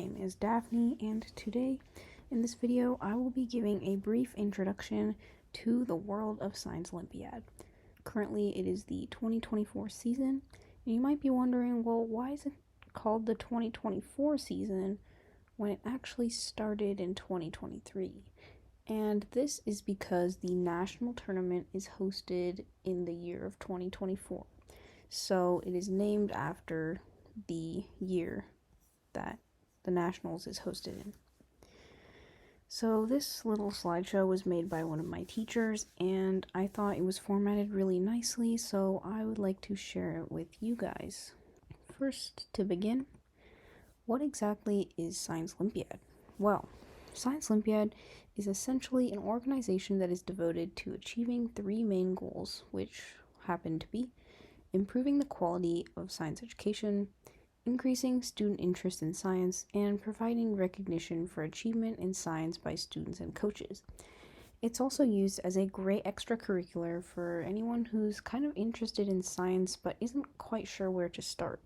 name is Daphne, and today in this video I will be giving a brief introduction to the world of Science Olympiad. Currently it is the 2024 season, and you might be wondering, well, why is it called the 2024 season when it actually started in 2023? And this is because the national tournament is hosted in the year of 2024. So it is named after the year that the Nationals is hosted in. So this little slideshow was made by one of my teachers, and I thought it was formatted really nicely, so I would like to share it with you guys. First, to begin, what exactly is Science Olympiad? Well, Science Olympiad is essentially an organization that is devoted to achieving three main goals, which happen to be improving the quality of science education, increasing student interest in science, and providing recognition for achievement in science by students and coaches. It's also used as a great extracurricular for anyone who's kind of interested in science but isn't quite sure where to start.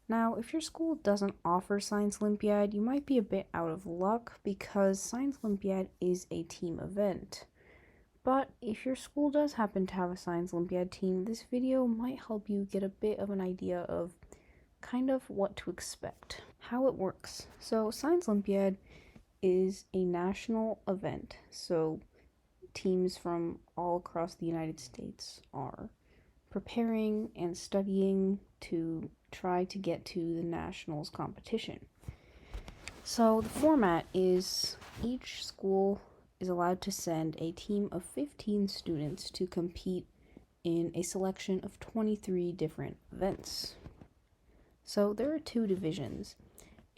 Now, if your school doesn't offer Science Olympiad, you might be a bit out of luck because Science Olympiad is a team event. But if your school does happen to have a Science Olympiad team, this video might help you get a bit of an idea of kind of what to expect, how it works. So Science Olympiad is a national event, so teams from all across the United States are preparing and studying to try to get to the nationals competition. So the format is each school is allowed to send a team of 15 students to compete in a selection of 23 different events. So there are two divisions,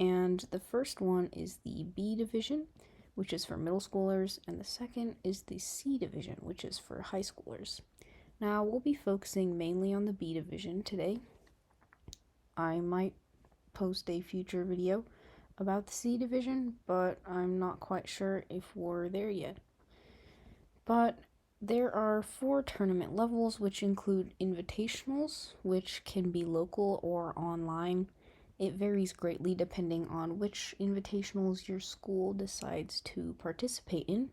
and the first one is the B division, which is for middle schoolers, and the second is the C division, which is for high schoolers. Now, we'll be focusing mainly on the B division today. I might post a future video about the C division, but I'm not quite sure if we're there yet. But there are 4 tournament levels, which include invitationals, which can be local or online. It varies greatly depending on which invitationals your school decides to participate in.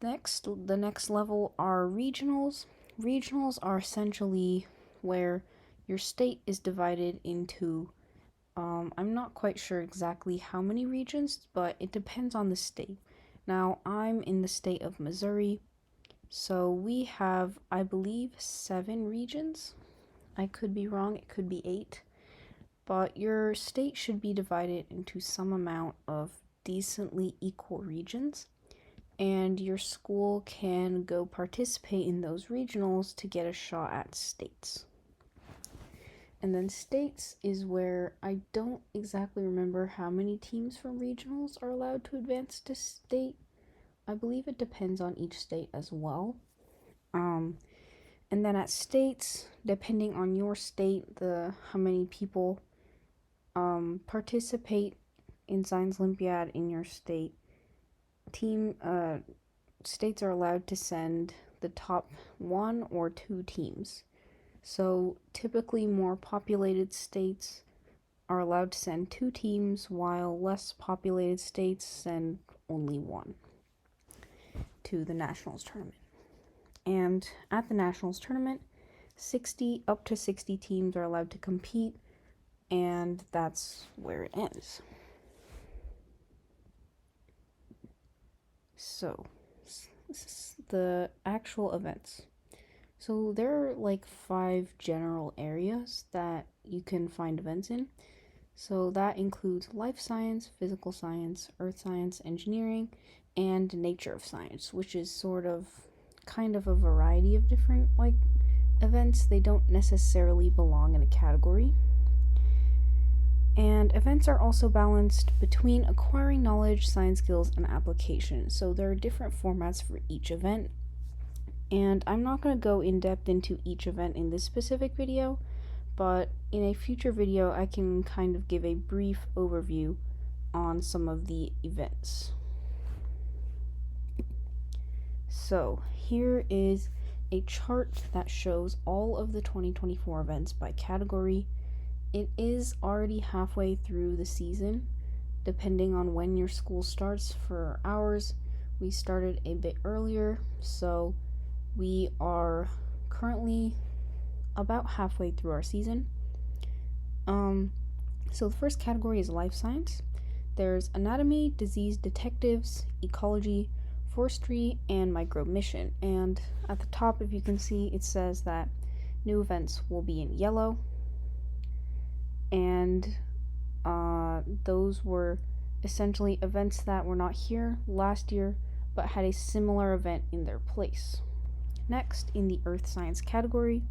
The next level are regionals. Regionals are essentially where your state is divided into I'm not quite sure exactly how many regions, but it depends on the state. Now, I'm in the state of Missouri, so we have, I believe, 7 regions. I could be wrong, it could be 8. But your state should be divided into some amount of decently equal regions, and your school can go participate in those regionals to get a shot at states. And then states is where I don't exactly remember how many teams from regionals are allowed to advance to state. I believe it depends on each state as well. And then at states, depending on your state, how many people participate in Science Olympiad in your state, states are allowed to send the top 1 or 2 teams. So typically more populated states are allowed to send 2 teams, while less populated states send only 1 to the Nationals tournament. And at the Nationals tournament, up to 60 teams are allowed to compete, and that's where it ends. So, the actual events. So there are like 5 general areas that you can find events in. So that includes life science, physical science, earth science, engineering, and nature of science, which is kind of a variety of different events. They don't necessarily belong in a category. And events are also balanced between acquiring knowledge, science skills, and application. So there are different formats for each event. And I'm not going to go in depth into each event in this specific video, but in a future video I can kind of give a brief overview on some of the events. So here is a chart that shows all of the 2024 events by category, it is already halfway through the season, depending on when your school starts. For ours, we started a bit earlier, so we are currently about halfway through our season. So the first category is life science. There's anatomy, disease detectives, ecology, forestry, and microbe mission. And at the top, if you can see, it says that new events will be in yellow. And those were essentially events that were not here last year, but had a similar event in their place. Next, in the earth science category,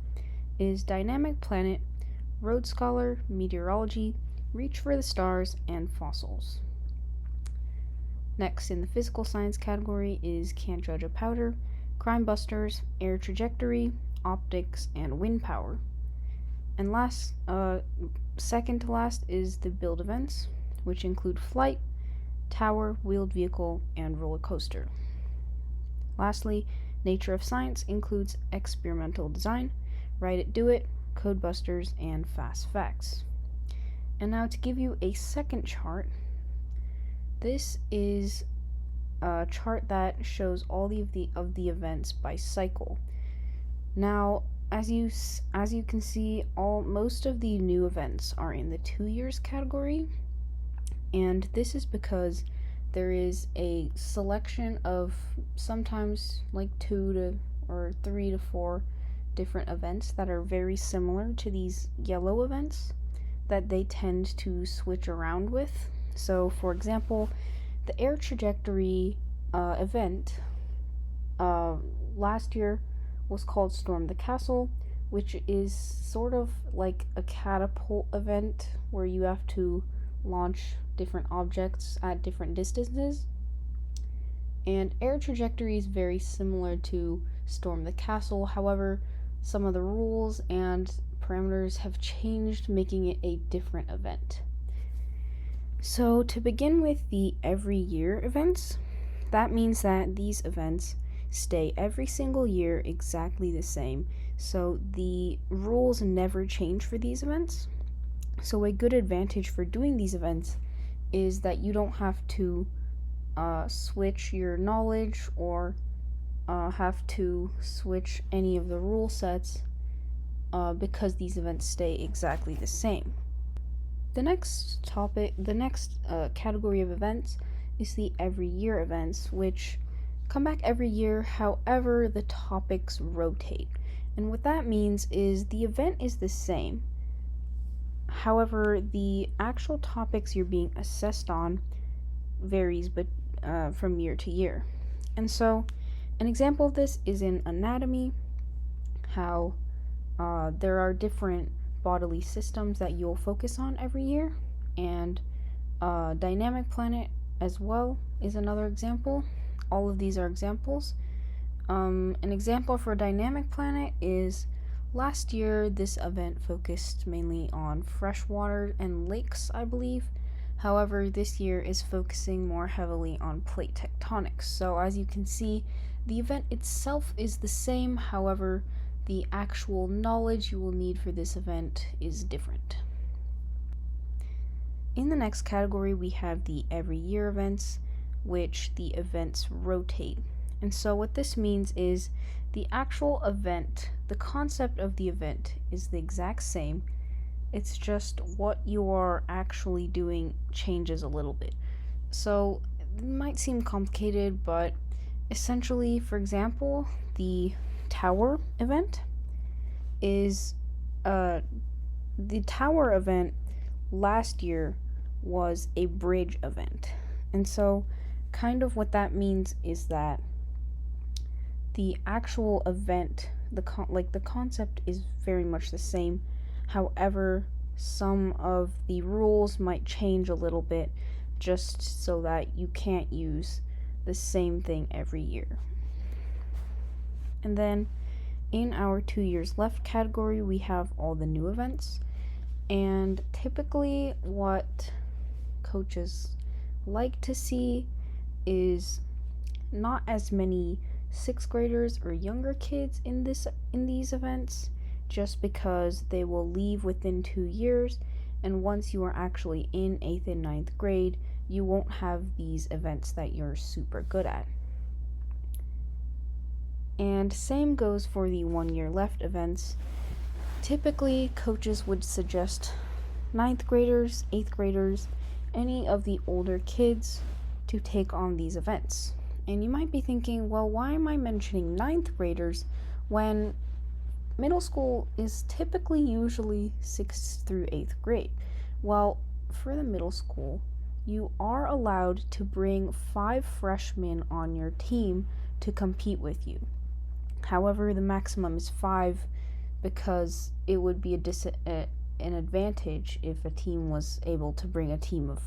is dynamic planet, road scholar, meteorology, reach for the stars, and fossils. Next, in the physical science category, is can't judge a powder, crime busters, air trajectory, optics, and wind power. And last, second to last, is the build events, which include flight, tower, wheeled vehicle, and roller coaster. Lastly, nature of science includes experimental design, write it, do it, code busters, and fast facts. And now to give you a second chart, this is a chart that shows all of the events by cycle. Now, as you can see, most of the new events are in the 2 years category, and this is because there is a selection of sometimes like 3 to 4 different events that are very similar to these yellow events that they tend to switch around with. So, for example, the air trajectory event last year was called Storm the Castle, which is sort of like a catapult event where you have to launch different objects at different distances. And air trajectory is very similar to Storm the Castle. However, some of the rules and parameters have changed, making it a different event. So to begin with the every year events, that means that these events stay every single year exactly the same. So the rules never change for these events. So a good advantage for doing these events is that you don't have to switch your knowledge or have to switch any of the rule sets because these events stay exactly the same. The next category of events is the every year events, which come back every year, however the topics rotate. And what that means is the event is the same, however the actual topics you're being assessed on varies from year to year. And so an example of this is in anatomy, how there are different bodily systems that you'll focus on every year, and dynamic planet as well is another example. All of these are examples. An example for dynamic planet is last year this event focused mainly on freshwater and lakes, I believe. However, this year is focusing more heavily on plate tectonics. So as you can see, the event itself is the same, however, the actual knowledge you will need for this event is different. In the next category, we have the every year events, which the events rotate. And so what this means is the actual event, the concept of the event is the exact same. It's just what you are actually doing changes a little bit. So it might seem complicated, but essentially, for example, the tower event is the tower event last year was a bridge event. And so kind of what that means is that the actual event, the concept is very much the same. However, some of the rules might change a little bit just so that you can't use the same thing every year. And then in our 2 years left category, we have all the new events. And typically what coaches like to see is not as many 6th graders or younger kids in these events, just because they will leave within 2 years And once you are actually in 8th and ninth grade, you won't have these events that you're super good at. And same goes for the 1 year left events. Typically, coaches would suggest ninth graders, 8th graders, any of the older kids to take on these events. And you might be thinking, well, why am I mentioning ninth graders when middle school is typically usually 6th through 8th grade? Well, for the middle school, you are allowed to bring 5 freshmen on your team to compete with you. However, the maximum is 5 because it would be an advantage if a team was able to bring a team of,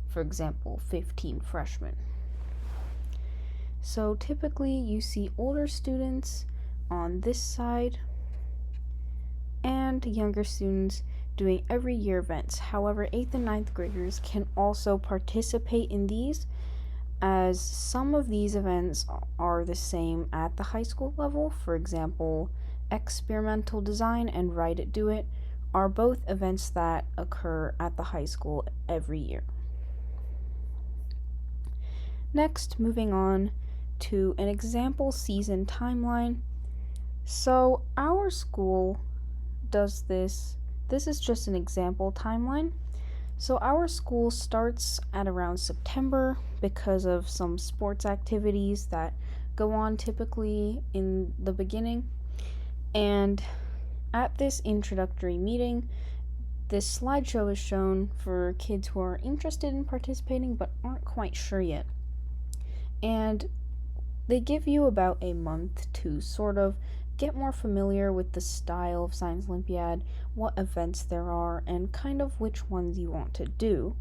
for example, 15 freshmen. So typically you see older students on this side and younger students doing every year events. However, 8th and ninth graders can also participate in these, as some of these events are the same at the high school level. For example, experimental design and Write It, Do It are both events that occur at the high school every year. Next, moving on to an example season timeline. So our school does this. This is just an example timeline. So our school starts at around September because of some sports activities that go on typically in the beginning. And at this introductory meeting, this slideshow is shown for kids who are interested in participating but aren't quite sure yet. And they give you about a month to sort of get more familiar with the style of Science Olympiad, what events there are, and kind of which ones you want to do.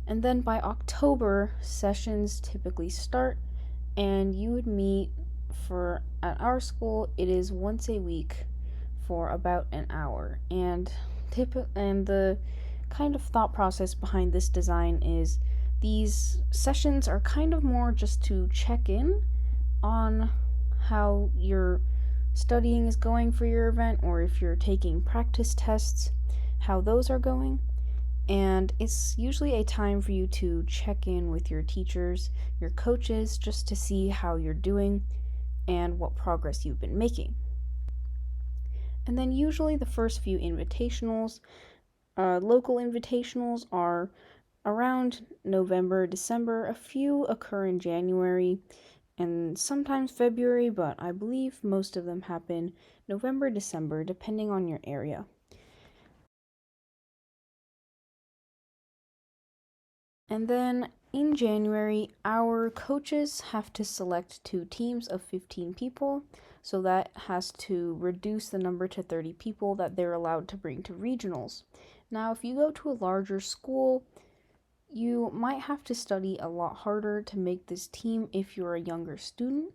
And then by October, sessions typically start, and you would meet at our school, it is once a week for about an hour. And the kind of thought process behind this design is these sessions are kind of more just to check in on how your studying is going for your event, or if you're taking practice tests, how those are going. And it's usually a time for you to check in with your teachers, your coaches, just to see how you're doing and what progress you've been making. And then usually the first few invitationals, local invitationals, are around November, December. A few occur in January and sometimes February, but I believe most of them happen November, December, depending on your area. And then in January, our coaches have to select 2 teams of 15 people, so that has to reduce the number to 30 people that they're allowed to bring to regionals. Now, if you go to a larger school, you might have to study a lot harder to make this team if you're a younger student.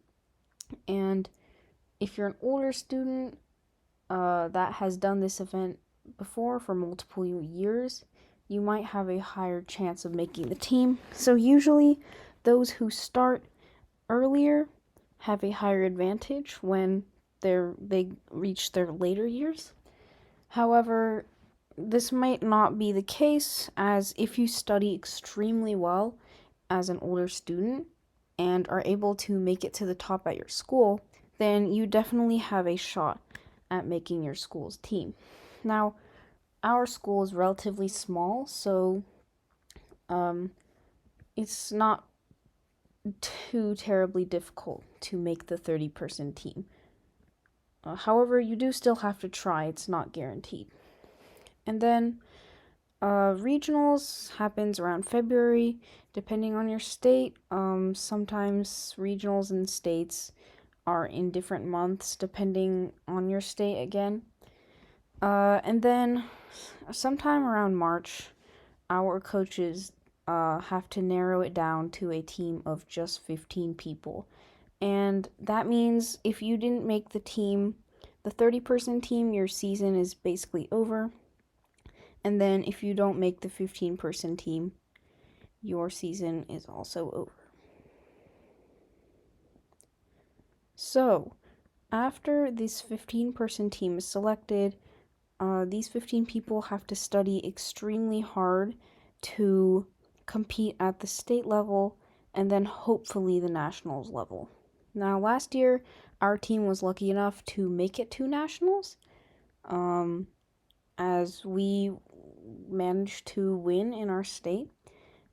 And if you're an older student that has done this event before for multiple years, you might have a higher chance of making the team. So usually those who start earlier have a higher advantage when they reach their later years. However, this might not be the case, as if you study extremely well as an older student and are able to make it to the top at your school, then you definitely have a shot at making your school's team. Now, our school is relatively small, so it's not too terribly difficult to make the 30-person team. However, you do still have to try, it's not guaranteed. And then regionals happens around February, depending on your state. Sometimes regionals in states are in different months, depending on your state again. And then sometime around March, our coaches have to narrow it down to a team of just 15 people. And that means if you didn't make the team, the 30-person team, your season is basically over. And then if you don't make the 15-person team, your season is also over. So, after this 15-person team is selected, these 15 people have to study extremely hard to compete at the state level and then hopefully the nationals level. Now, last year, our team was lucky enough to make it to nationals, as we managed to win in our state.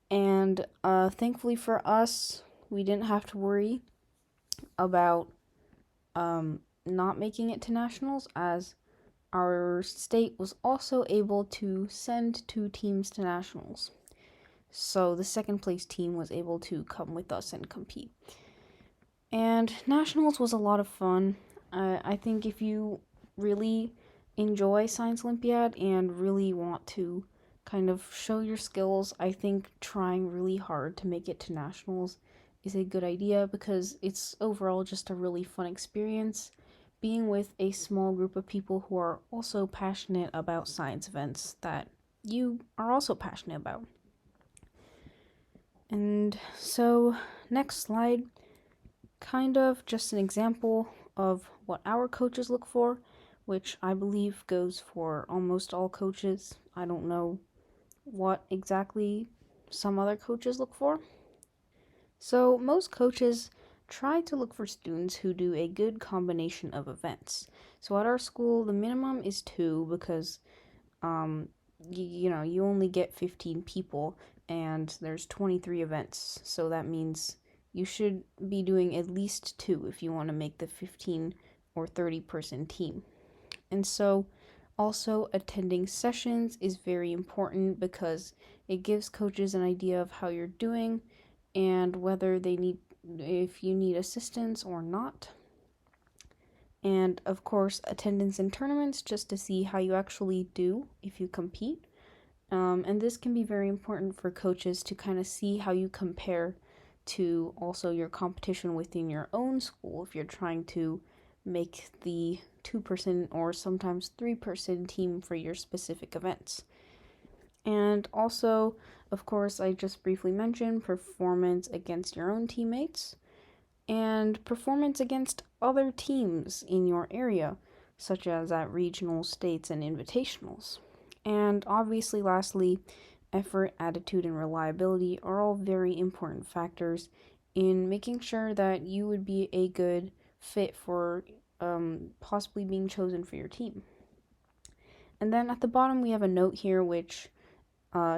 And thankfully for us, we didn't have to worry about not making it to nationals, as our state was also able to send 2 teams to nationals. So the second place team was able to come with us and compete. And nationals was a lot of fun. I think if you really enjoy Science Olympiad and really want to kind of show your skills, I think trying really hard to make it to nationals is a good idea, because it's overall just a really fun experience being with a small group of people who are also passionate about science events that you are also passionate about. And so, next slide, kind of just an example of what our coaches look for, which I believe goes for almost all coaches. I don't know what exactly some other coaches look for. So most coaches try to look for students who do a good combination of events. So at our school, the minimum is 2, because you only get 15 people and there's 23 events. So that means you should be doing at least 2 if you want to make the 15 or 30 person team. And so also attending sessions is very important, because it gives coaches an idea of how you're doing and whether if you need assistance or not. And of course, attendance in tournaments, just to see how you actually do if you compete. And this can be very important for coaches to kind of see how you compare to also your competition within your own school, if you're trying to make the 2-person or sometimes 3-person team for your specific events. And also, of course, I just briefly mentioned performance against your own teammates and performance against other teams in your area, such as at regional, states, and invitationals. And obviously, lastly, effort, attitude, and reliability are all very important factors in making sure that you would be a good fit for possibly being chosen for your team. And then at the bottom, we have a note here which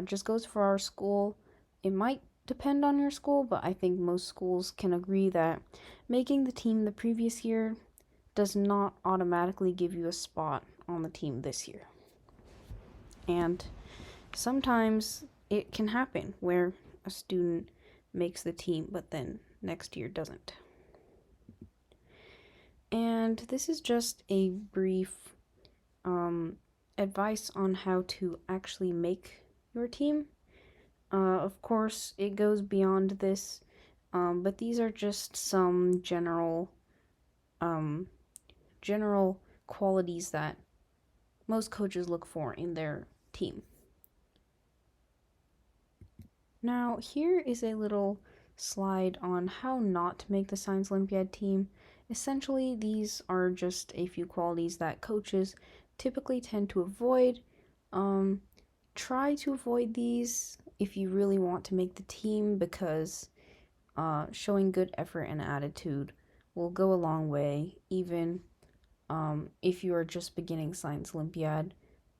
just goes for our school. It might depend on your school, but I think most schools can agree that making the team the previous year does not automatically give you a spot on the team this year. And sometimes it can happen where a student makes the team, but then next year doesn't. And this is just a brief advice on how to actually make your team. Of course, it goes beyond this, but these are just some general qualities that most coaches look for in their team. Now, here is a little slide on how not to make the Science Olympiad team. Essentially, these are just a few qualities that coaches typically tend to avoid. Try to avoid these if you really want to make the team, because showing good effort and attitude will go a long way, even if you are just beginning Science Olympiad.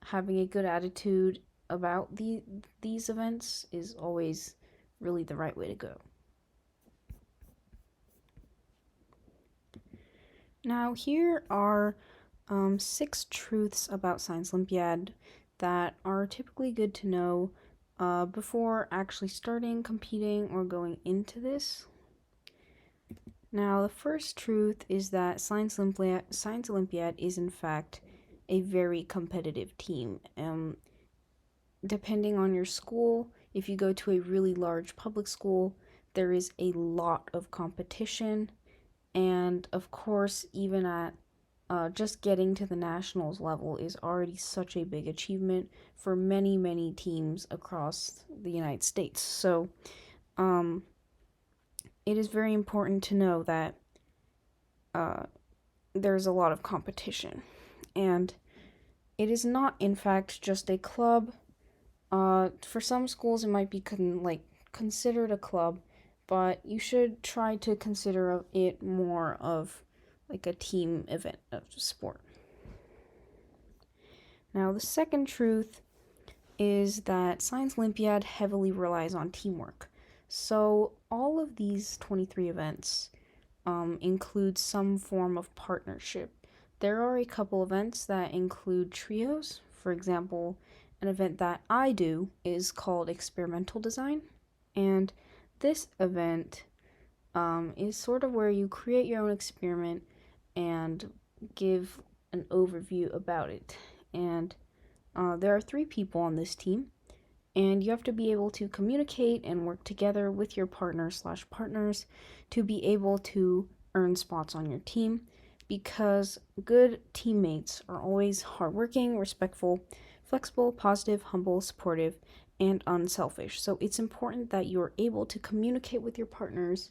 Having a good attitude about these events is always really the right way to go. Now, here are 6 truths about Science Olympiad that are typically good to know before actually starting competing or going into this. Now, the first truth is that Science Olympiad is in fact a very competitive team. Depending on your school, if you go to a really large public school, there is a lot of competition. And of course, even at just getting to the nationals level is already such a big achievement for many, many teams across the United States. So, it is very important to know that there's a lot of competition. And it is not, in fact, just a club. For some schools, it might be considered a club, but you should try to consider it more of like a team event of sport. Now, the second truth is that Science Olympiad heavily relies on teamwork. So, all of these 23 events include some form of partnership. There are a couple events that include trios. For example, an event that I do is called experimental design, and this event is sort of where you create your own experiment and give an overview about it. And there are 3 people on this team, and you have to be able to communicate and work together with your partners to be able to earn spots on your team, because good teammates are always hardworking, respectful, flexible, positive, humble, supportive, and unselfish. So it's important that you're able to communicate with your partners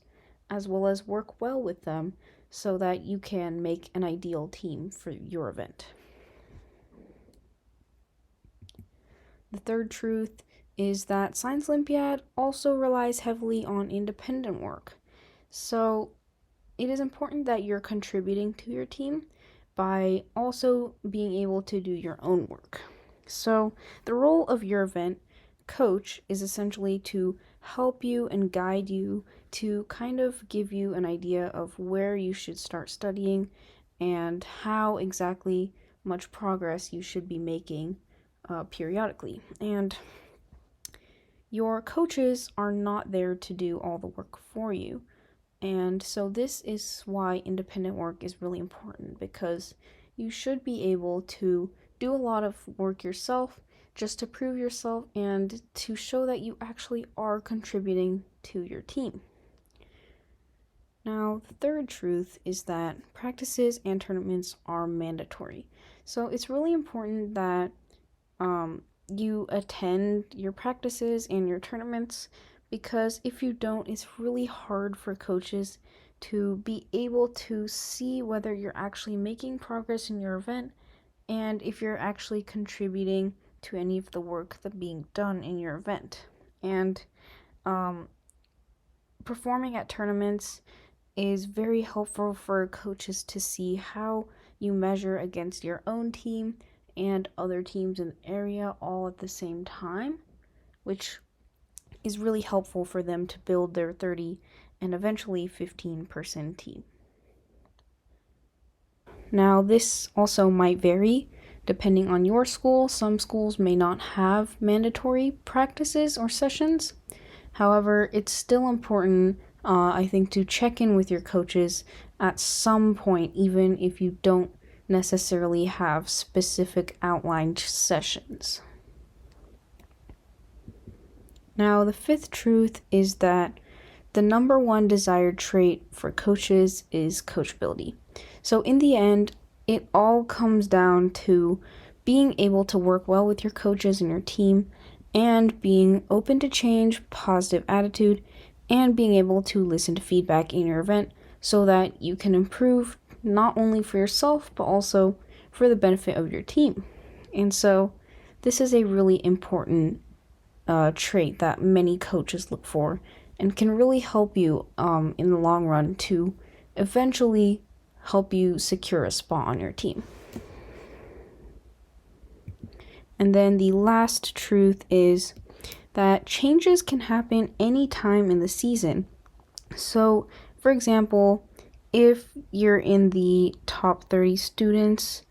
as well as work well with them so that you can make an ideal team for your event. The third truth is that Science Olympiad also relies heavily on independent work. So it is important that you're contributing to your team by also being able to do your own work. So the role of your event coach is essentially to help you and guide you, to kind of give you an idea of where you should start studying and how exactly much progress you should be making periodically. And your coaches are not there to do all the work for you. And so this is why independent work is really important, because you should be able to do a lot of work yourself just to prove yourself and to show that you actually are contributing to your team. Now, the third truth is that practices and tournaments are mandatory. So it's really important that you attend your practices and your tournaments, because if you don't, it's really hard for coaches to be able to see whether you're actually making progress in your event and if you're actually contributing to any of the work that's being done in your event. And performing at tournaments is very helpful for coaches to see how you measure against your own team and other teams in the area all at the same time, which is really helpful for them to build their 30 and eventually 15-person team. Now, this also might vary depending on your school. Some schools may not have mandatory practices or sessions. However, it's still important, I think, to check in with your coaches at some point, even if you don't necessarily have specific outlined sessions. Now, the fifth truth is that the number one desired trait for coaches is coachability. So in the end, it all comes down to being able to work well with your coaches and your team, and being open to change, positive attitude, and being able to listen to feedback in your event so that you can improve not only for yourself, but also for the benefit of your team. And so this is a really important trait that many coaches look for and can really help you in the long run to eventually help you secure a spot on your team. And then the last truth is that changes can happen anytime in the season. So, for example, if you're in the top 30 students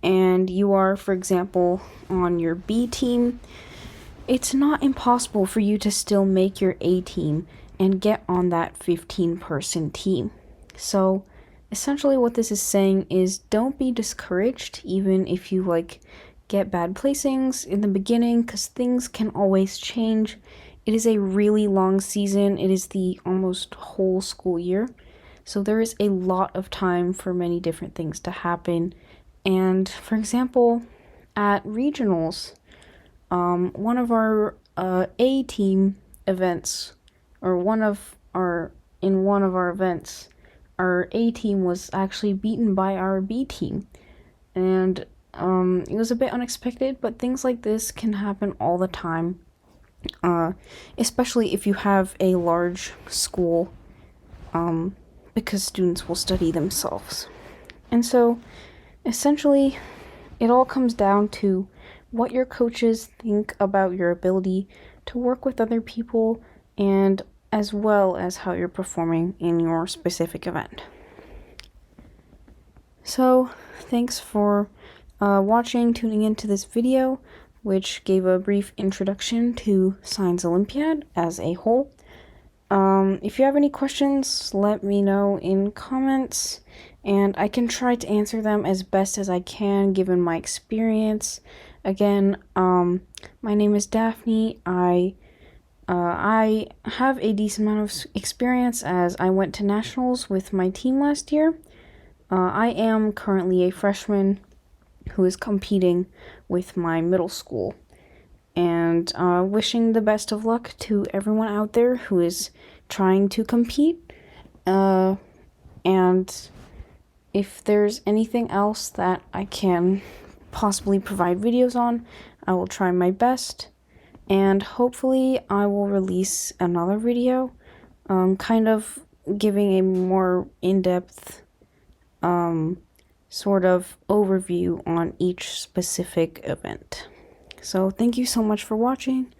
and you are, for example, on your B team, it's not impossible for you to still make your A team and get on that 15-person team. So essentially what this is saying is don't be discouraged even if you get bad placings in the beginning, because things can always change. It is a really long season. It is the almost whole school year. So there is a lot of time for many different things to happen. And for example, at regionals, one of our A team events, or in one of our events, our A team was actually beaten by our B team. And It was a bit unexpected, but things like this can happen all the time, especially if you have a large school, because students will study themselves. And so, essentially, it all comes down to what your coaches think about your ability to work with other people, and as well as how you're performing in your specific event. So, thanks for watching, tuning into this video, which gave a brief introduction to Science Olympiad as a whole. If you have any questions, let me know in comments, and I can try to answer them as best as I can given my experience. Again, my name is Daphne. I have a decent amount of experience as I went to nationals with my team last year. I am currently a freshman who is competing with my middle school, and wishing the best of luck to everyone out there who is trying to compete. And if there's anything else that I can possibly provide videos on, I will try my best, and hopefully I will release another video kind of giving a more in-depth sort of overview on each specific event. So thank you so much for watching,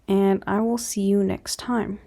and I will see you next time.